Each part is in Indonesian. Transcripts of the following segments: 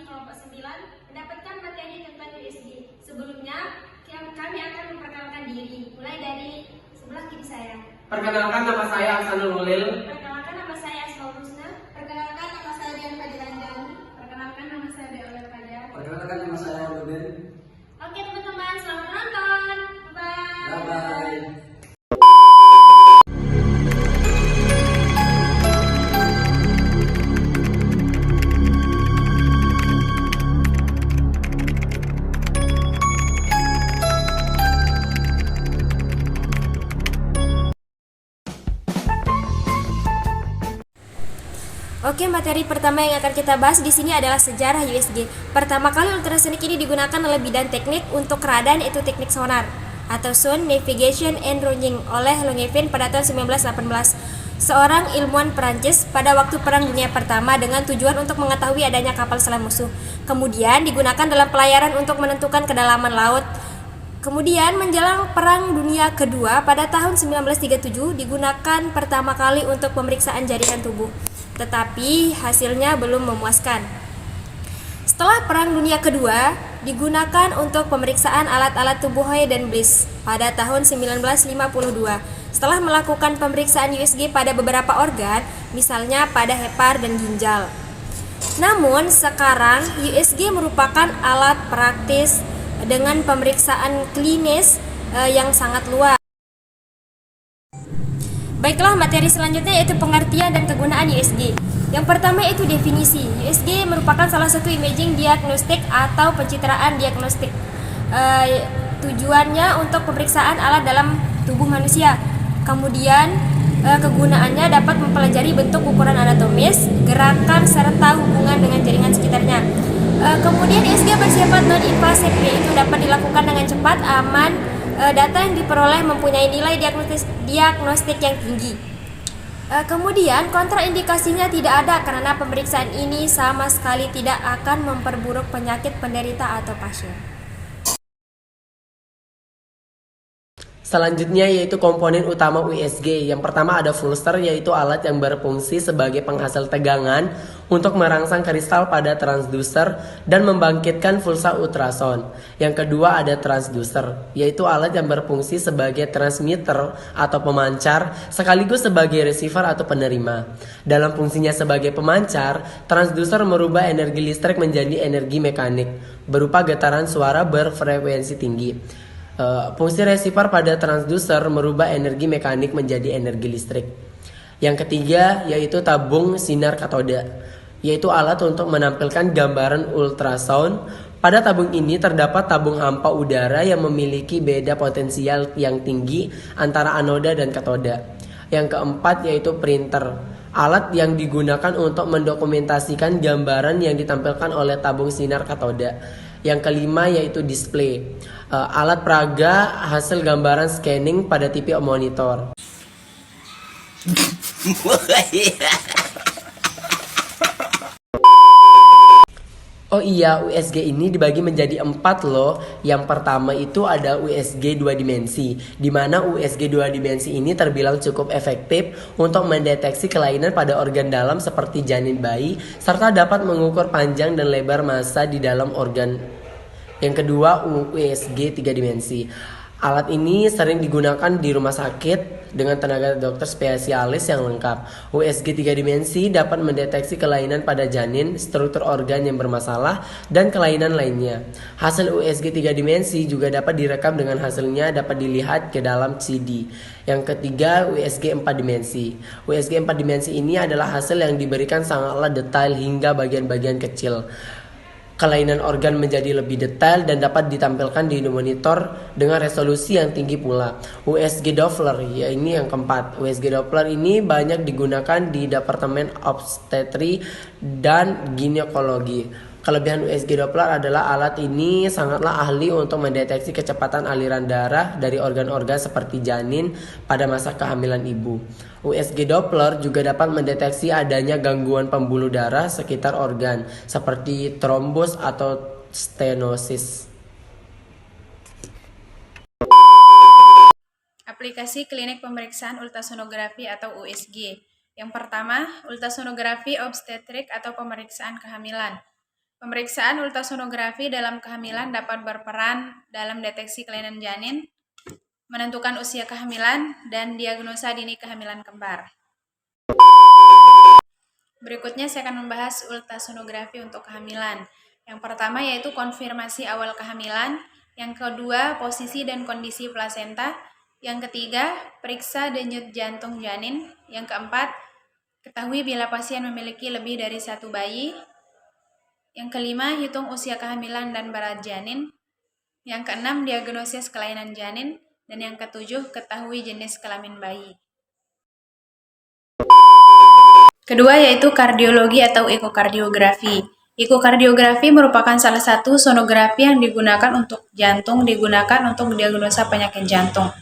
kelompok 9 mendapatkan materi tentang USG. Sebelumnya, kami akan memperkenalkan diri, mulai dari sebelah kiri saya. Perkenalkan, nama saya Ahsanul Holil. Perkenalkan, nama saya Asmaul Husna. Perkenalkan, nama saya Dian Fadilanjani. Perkenalkan, nama saya Deola Fajar. Perkenalkan, nama saya Rubin. Oke teman-teman, selamat menonton. Bye. Bye-bye. Oke, materi pertama yang akan kita bahas di sini adalah sejarah USG. Pertama kali ultrasonik ini digunakan oleh bidang teknik untuk keadaan, yaitu teknik sonar atau Sound Navigation and Ranging oleh Langevin pada tahun 1918, seorang ilmuwan Perancis pada waktu Perang Dunia Pertama dengan tujuan untuk mengetahui adanya kapal selam musuh. Kemudian digunakan dalam pelayaran untuk menentukan kedalaman laut. Kemudian menjelang Perang Dunia Kedua pada tahun 1937 digunakan pertama kali untuk pemeriksaan jaringan tubuh. Tetapi hasilnya belum memuaskan. Setelah Perang Dunia Kedua, digunakan untuk pemeriksaan alat-alat tubuh Hoy dan Bliss pada tahun 1952. Setelah melakukan pemeriksaan USG pada beberapa organ, misalnya pada hepar dan ginjal. Namun sekarang USG merupakan alat praktis dengan pemeriksaan klinis yang sangat luas. Baiklah, materi selanjutnya yaitu pengertian dan kegunaan USG. Yang pertama yaitu definisi. USG merupakan salah satu imaging diagnostik atau pencitraan diagnostik. Tujuannya untuk pemeriksaan alat dalam tubuh manusia. Kemudian kegunaannya dapat mempelajari bentuk ukuran anatomis, gerakan, serta hubungan dengan jaringan sekitarnya. Kemudian USG bersifat non-invasif, yaitu dapat dilakukan dengan cepat, aman. Data yang diperoleh mempunyai nilai diagnostik yang tinggi. Kemudian kontraindikasinya tidak ada karena pemeriksaan ini sama sekali tidak akan memperburuk penyakit penderita atau pasien. Selanjutnya yaitu komponen utama USG. Yang pertama ada Pulsar, yaitu alat yang berfungsi sebagai penghasil tegangan untuk merangsang kristal pada transducer dan membangkitkan pulsa ultrasound. Yang kedua ada transducer, yaitu alat yang berfungsi sebagai transmitter atau pemancar sekaligus sebagai receiver atau penerima. Dalam fungsinya sebagai pemancar, transducer merubah energi listrik menjadi energi mekanik berupa getaran suara berfrekuensi tinggi. Fungsi receiver pada transducer merubah energi mekanik menjadi energi listrik. Yang ketiga yaitu tabung sinar katoda, yaitu alat untuk menampilkan gambaran ultrasound. Pada tabung ini terdapat tabung hampa udara yang memiliki beda potensial yang tinggi antara anoda dan katoda. Yang keempat yaitu printer, alat yang digunakan untuk mendokumentasikan gambaran yang ditampilkan oleh tabung sinar katoda. Yang kelima yaitu display, alat peraga hasil gambaran scanning pada TV monitor. Oh iya, USG ini dibagi menjadi 4 loh. Yang pertama itu ada USG 2 dimensi, di mana USG 2 dimensi ini terbilang cukup efektif untuk mendeteksi kelainan pada organ dalam seperti janin bayi, serta dapat mengukur panjang dan lebar massa di dalam organ. Yang kedua USG 3 dimensi. Alat ini sering digunakan di rumah sakit dengan tenaga dokter spesialis yang lengkap. USG 3 dimensi dapat mendeteksi kelainan pada janin, struktur organ yang bermasalah, dan kelainan lainnya. Hasil USG 3 dimensi juga dapat direkam dengan hasilnya dapat dilihat ke dalam CD. Yang ketiga USG 4 dimensi. USG 4 dimensi ini adalah hasil yang diberikan sangatlah detail hingga bagian-bagian kecil. Kelainan organ menjadi lebih detail dan dapat ditampilkan di monitor dengan resolusi yang tinggi pula. USG Doppler, ya ini yang keempat. USG Doppler ini banyak digunakan di Departemen Obstetri dan Ginekologi. Kelebihan USG Doppler adalah alat ini sangatlah ahli untuk mendeteksi kecepatan aliran darah dari organ-organ seperti janin pada masa kehamilan ibu. USG Doppler juga dapat mendeteksi adanya gangguan pembuluh darah sekitar organ seperti trombos atau stenosis. Aplikasi klinik pemeriksaan ultrasonografi atau USG. Yang pertama, ultrasonografi obstetrik atau pemeriksaan kehamilan. Pemeriksaan ultrasonografi dalam kehamilan dapat berperan dalam deteksi kelainan janin, menentukan usia kehamilan, dan diagnosa dini kehamilan kembar. Berikutnya saya akan membahas ultrasonografi untuk kehamilan. Yang pertama yaitu konfirmasi awal kehamilan, yang kedua posisi dan kondisi plasenta, yang ketiga periksa denyut jantung janin, yang keempat ketahui bila pasien memiliki lebih dari satu bayi, yang kelima hitung usia kehamilan dan berat janin, yang keenam diagnosis kelainan janin, dan yang ketujuh ketahui jenis kelamin bayi. Kedua yaitu kardiologi atau ekokardiografi. Ekokardiografi merupakan salah satu sonografi yang digunakan untuk jantung, digunakan untuk diagnosa penyakit jantung.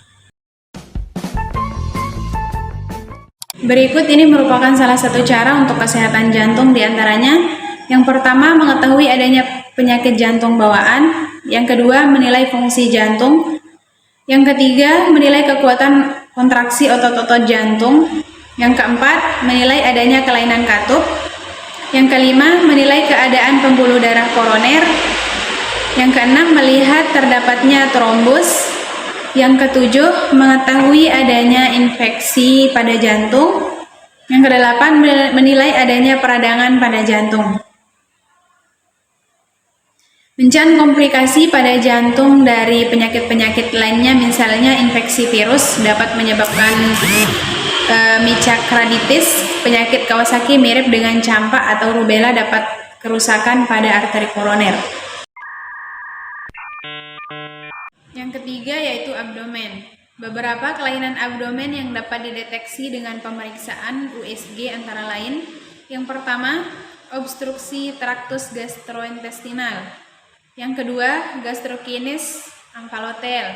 Berikut ini merupakan salah satu cara untuk kesehatan jantung, diantaranya yang pertama mengetahui adanya penyakit jantung bawaan, yang kedua menilai fungsi jantung, yang ketiga menilai kekuatan kontraksi otot-otot jantung, yang keempat menilai adanya kelainan katup, yang kelima menilai keadaan pembuluh darah koroner, yang keenam melihat terdapatnya trombus, yang ketujuh mengetahui adanya infeksi pada jantung, yang kedelapan menilai adanya peradangan pada jantung. Mencan komplikasi pada jantung dari penyakit-penyakit lainnya, misalnya infeksi virus dapat menyebabkan miocardititis, penyakit Kawasaki mirip dengan campak atau rubella dapat kerusakan pada arteri koroner. Yang ketiga yaitu abdomen. Beberapa kelainan abdomen yang dapat dideteksi dengan pemeriksaan USG antara lain, yang pertama obstruksi traktus gastrointestinal, yang kedua gastrokinis ankalotel,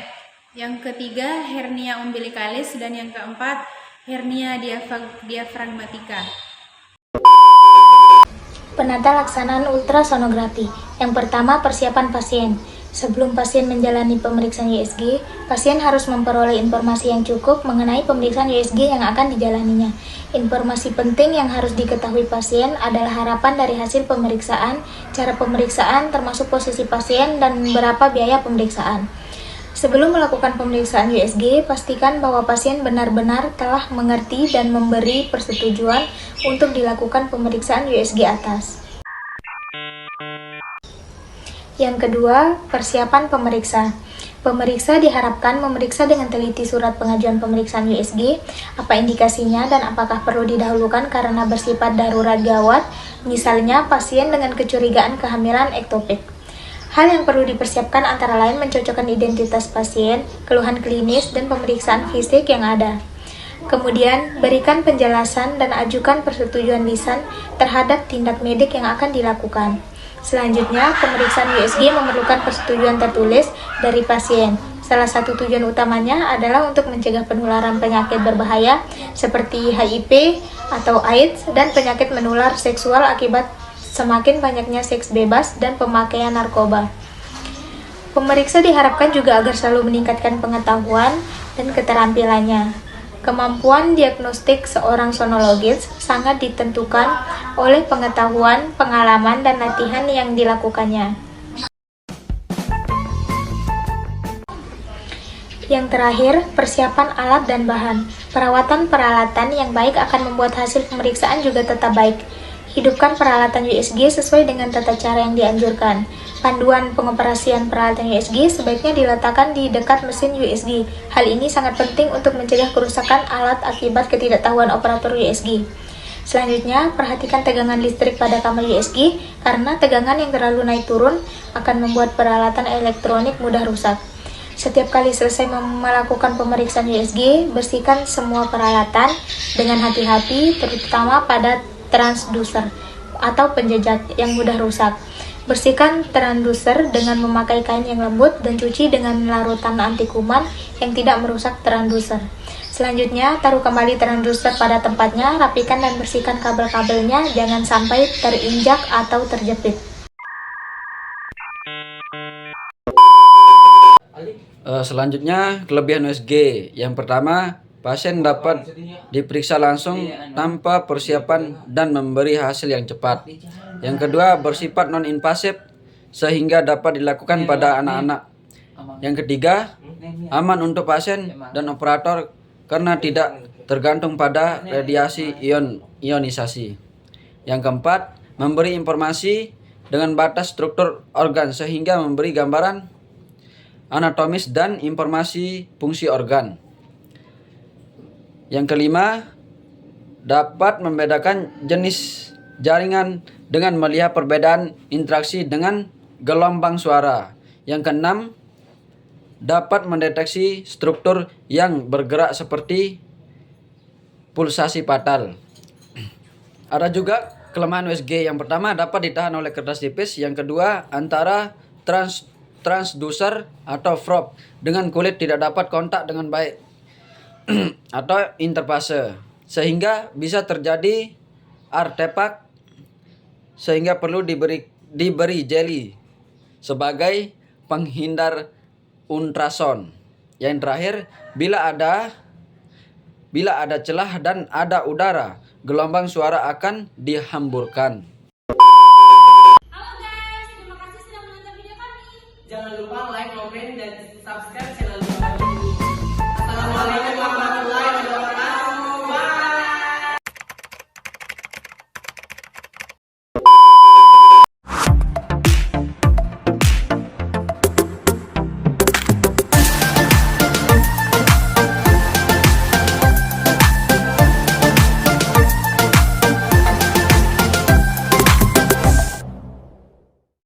yang ketiga hernia umbilikalis, dan yang keempat hernia diafragmatika. Penata laksanaan ultrasonografi. Yang pertama, persiapan pasien. Sebelum pasien menjalani pemeriksaan USG, pasien harus memperoleh informasi yang cukup mengenai pemeriksaan USG yang akan dijalaninya. Informasi penting yang harus diketahui pasien adalah harapan dari hasil pemeriksaan, cara pemeriksaan termasuk posisi pasien, dan berapa biaya pemeriksaan. Sebelum melakukan pemeriksaan USG, pastikan bahwa pasien benar-benar telah mengerti dan memberi persetujuan untuk dilakukan pemeriksaan USG atas. Yang kedua, persiapan pemeriksa. Pemeriksa diharapkan memeriksa dengan teliti surat pengajuan pemeriksaan USG, apa indikasinya dan apakah perlu didahulukan karena bersifat darurat gawat, misalnya pasien dengan kecurigaan kehamilan ektopik. Hal yang perlu dipersiapkan antara lain mencocokkan identitas pasien, keluhan klinis, dan pemeriksaan fisik yang ada. Kemudian, berikan penjelasan dan ajukan persetujuan lisan terhadap tindak medik yang akan dilakukan. Selanjutnya, pemeriksaan USG memerlukan persetujuan tertulis dari pasien. Salah satu tujuan utamanya adalah untuk mencegah penularan penyakit berbahaya seperti HIV atau AIDS dan penyakit menular seksual akibat semakin banyaknya seks bebas dan pemakaian narkoba. Pemeriksa diharapkan juga agar selalu meningkatkan pengetahuan dan keterampilannya. Kemampuan diagnostik seorang sonologis sangat ditentukan oleh pengetahuan, pengalaman, dan latihan yang dilakukannya. Yang terakhir, persiapan alat dan bahan. Perawatan peralatan yang baik akan membuat hasil pemeriksaan juga tetap baik. Hidupkan peralatan USG sesuai dengan tata cara yang dianjurkan. Panduan pengoperasian peralatan USG sebaiknya diletakkan di dekat mesin USG. Hal ini sangat penting untuk mencegah kerusakan alat akibat ketidaktahuan operator USG. Selanjutnya, perhatikan tegangan listrik pada kamar USG karena tegangan yang terlalu naik turun akan membuat peralatan elektronik mudah rusak. Setiap kali selesai melakukan pemeriksaan USG, bersihkan semua peralatan dengan hati-hati, terutama pada transducer atau penjejak yang mudah rusak. Bersihkan transducer dengan memakai kain yang lembut dan cuci dengan larutan anti kuman yang tidak merusak transducer. Selanjutnya, taruh kembali transducer pada tempatnya, rapikan dan bersihkan kabel-kabelnya, jangan sampai terinjak atau terjepit. Selanjutnya, kelebihan USG. Yang pertama, pasien dapat diperiksa langsung tanpa persiapan dan memberi hasil yang cepat. Yang kedua, bersifat non-invasif sehingga dapat dilakukan pada anak-anak. Yang ketiga, aman untuk pasien dan operator karena tidak tergantung pada radiasi ionisasi. Yang keempat, memberi informasi dengan batas struktur organ sehingga memberi gambaran anatomis dan informasi fungsi organ. Yang kelima, dapat membedakan jenis jaringan dengan melihat perbedaan interaksi dengan gelombang suara. Yang keenam, dapat mendeteksi struktur yang bergerak seperti pulsasi fatal. Ada juga kelemahan USG. Yang pertama, dapat ditahan oleh kertas tipis. Yang kedua, antara transducer atau probe dengan kulit tidak dapat kontak dengan baik atau interfase sehingga bisa terjadi artefak sehingga perlu diberi jeli sebagai penghindar ultrasound. Yang terakhir, bila ada celah dan ada udara, gelombang suara akan dihamburkan.